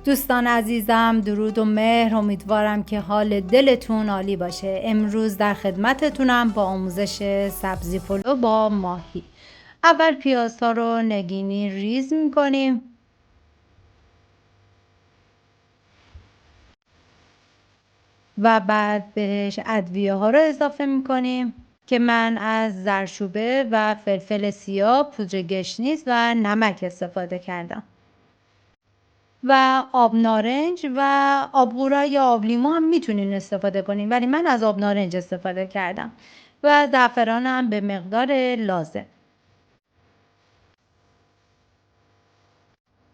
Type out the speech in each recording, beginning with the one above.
دوستان عزیزم، درود و مهر. امیدوارم که حال دلتون عالی باشه. امروز در خدمتتونم با آموزش سبزی پلو با ماهی. اول پیازها رو نگینی ریز میکنیم و بعد بهش ادویه ها رو اضافه میکنیم که من از زردچوبه و فلفل سیاه، پودر گشنیز و نمک استفاده کردم و آب نارنج و آبغورا یا آب لیمو هم میتونین استفاده کنین، ولی من از آب نارنج استفاده کردم و زعفران هم به مقدار لازم.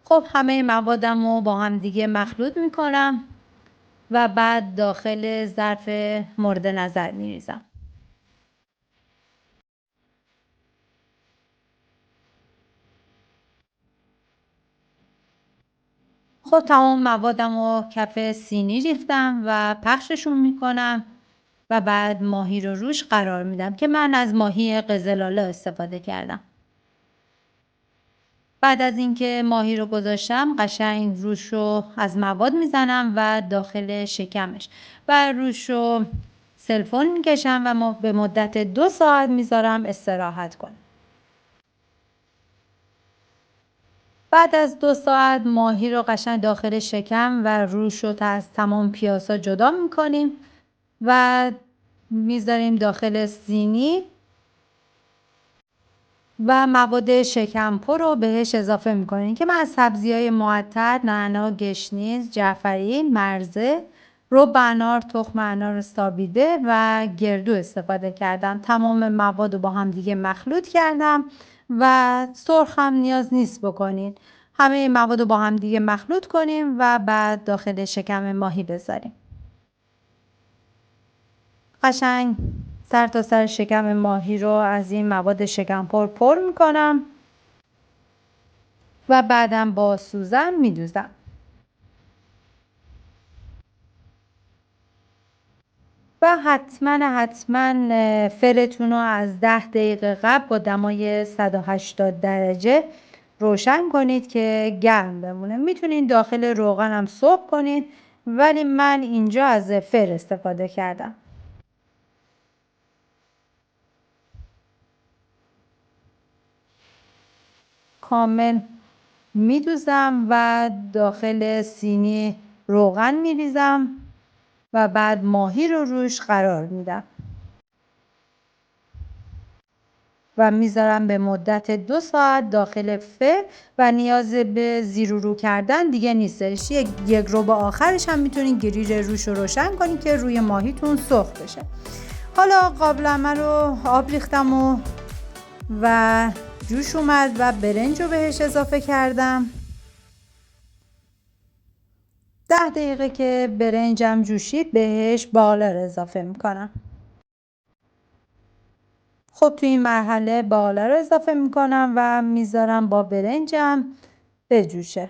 خب همه موادم رو با هم دیگه مخلوط میکنم و بعد داخل ظرف مورد نظر میریزم. خب تمام موادم رو کف سینی ریختم و پخششون میکنم و بعد ماهی رو روش قرار میدم که من از ماهی قزلالا استفاده کردم. بعد از اینکه ماهی رو گذاشتم قشنگ روش رو از مواد میزنم و داخل شکمش و روش رو سلفون میکشم و به مدت 2 ساعت میذارم استراحت کنه. بعد از 2 ساعت ماهی رو قشنگ داخل شکم و روش رو از تمام پیازها جدا میکنیم و میذاریم داخل سینی و مواد شکمپر رو بهش اضافه میکنیم که من از سبزی‌های معطر، نعنا، گشنیز، جعفری، مرزه، رب انار، تخم انار سابیده و گردو استفاده کردم. تمام مواد رو با هم دیگه مخلوط کردم و سرخ هم نیاز نیست بکنین. همه مواد رو با هم دیگه مخلوط کنیم و بعد داخل شکم ماهی بذاریم. قشنگ سر تا سر شکم ماهی رو از این مواد شکمپر پر میکنم و بعدم با سوزن میدوزم. و حتما فرتون رو از 10 دقیقه قبل با دمای 180 درجه روشن کنید که گرم بمونه. میتونین داخل روغن هم سرخ کنید ولی من اینجا از فر استفاده کردم. کامل میدوزم و داخل سینی روغن میریزم و بعد ماهی رو روش قرار میدم و میذارم به مدت 2 ساعت داخل فر و نیاز به زیر و رو کردن دیگه نیستش. یک ربع آخرش هم میتونین گریل روش رو روشن کنین که روی ماهیتون سرخ بشه. حالا قابلمه رو آب ریختم و جوش اومد و برنج رو بهش اضافه کردم. 10 دقیقه که برنجم جوشید بهش باقلا رو اضافه میکنم. خب تو این مرحله باقلا رو اضافه میکنم و میذارم با برنجم بجوشه.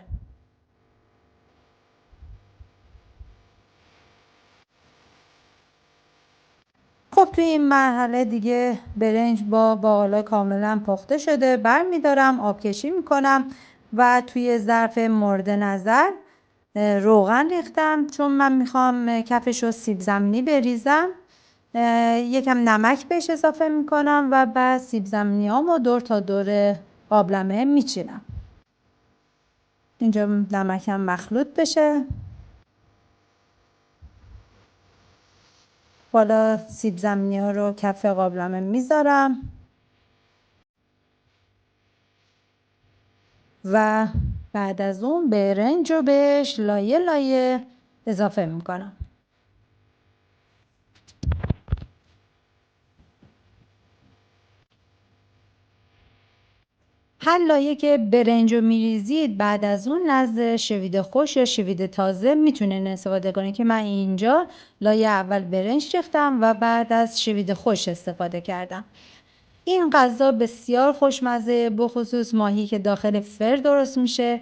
خب توی این مرحله دیگه برنج با باقلا کاملا پخته شده. برمیدارم آب کشی میکنم و توی ظرف مورد نظر روغن ریختم چون من میخوام کفش رو سیب زمینی بریزم. یکم نمک بهش اضافه میکنم و بعد سیب زمینیامو دور تا دور قابلمه میچینم. اینجا نمکم مخلوط بشه. بالا سیب زمینی ها رو کف قابلمه میذارم و بعد از اون برنج رو بهش لایه لایه اضافه میکنم. هر لایه که برنج رو میریزید بعد از اون نزد شوید خوش یا شوید تازه میتونین استفاده کنید که من اینجا لایه اول برنج ریختم و بعد از شوید خوش استفاده کردم. این غذا بسیار خوشمزه، بخصوص ماهی که داخل فر درست میشه.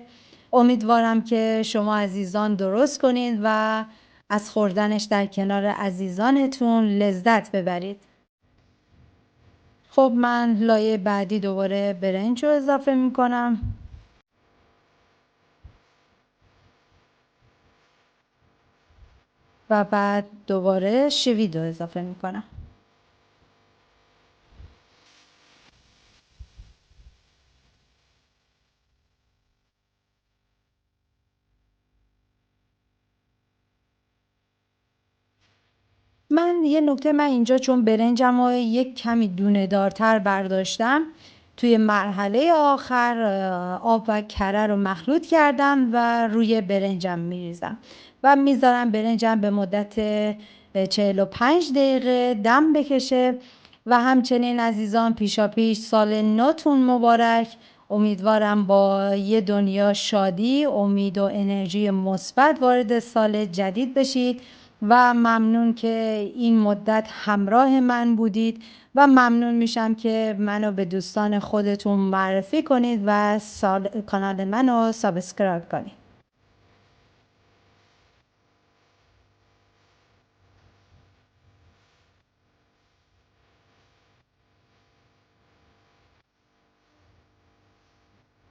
امیدوارم که شما عزیزان درست کنید و از خوردنش در کنار عزیزانتون لذت ببرید. خب من لایه بعدی دوباره برنج رو اضافه میکنم و بعد دوباره شوید رو اضافه میکنم. من اینجا چون برنجم رو یک کمی دونه دارتر برداشتم، توی مرحله آخر آب و کره رو مخلوط کردم و روی برنجم میریزم و میذارم برنجم به مدت 45 دقیقه دم بکشه. و همچنین عزیزان پیشا پیش سال نوتون مبارک. امیدوارم با یه دنیا شادی، امید و انرژی مثبت وارد سال جدید بشید و ممنون که این مدت همراه من بودید و ممنون میشم که منو به دوستان خودتون معرفی کنید و کانال منو سابسکرایب کنید.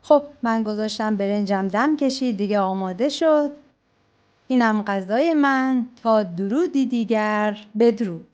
خب من گذاشتم برنجم دم کشید دیگه آماده شد. اینم غذای من. تا درودی دیگر، بدرود.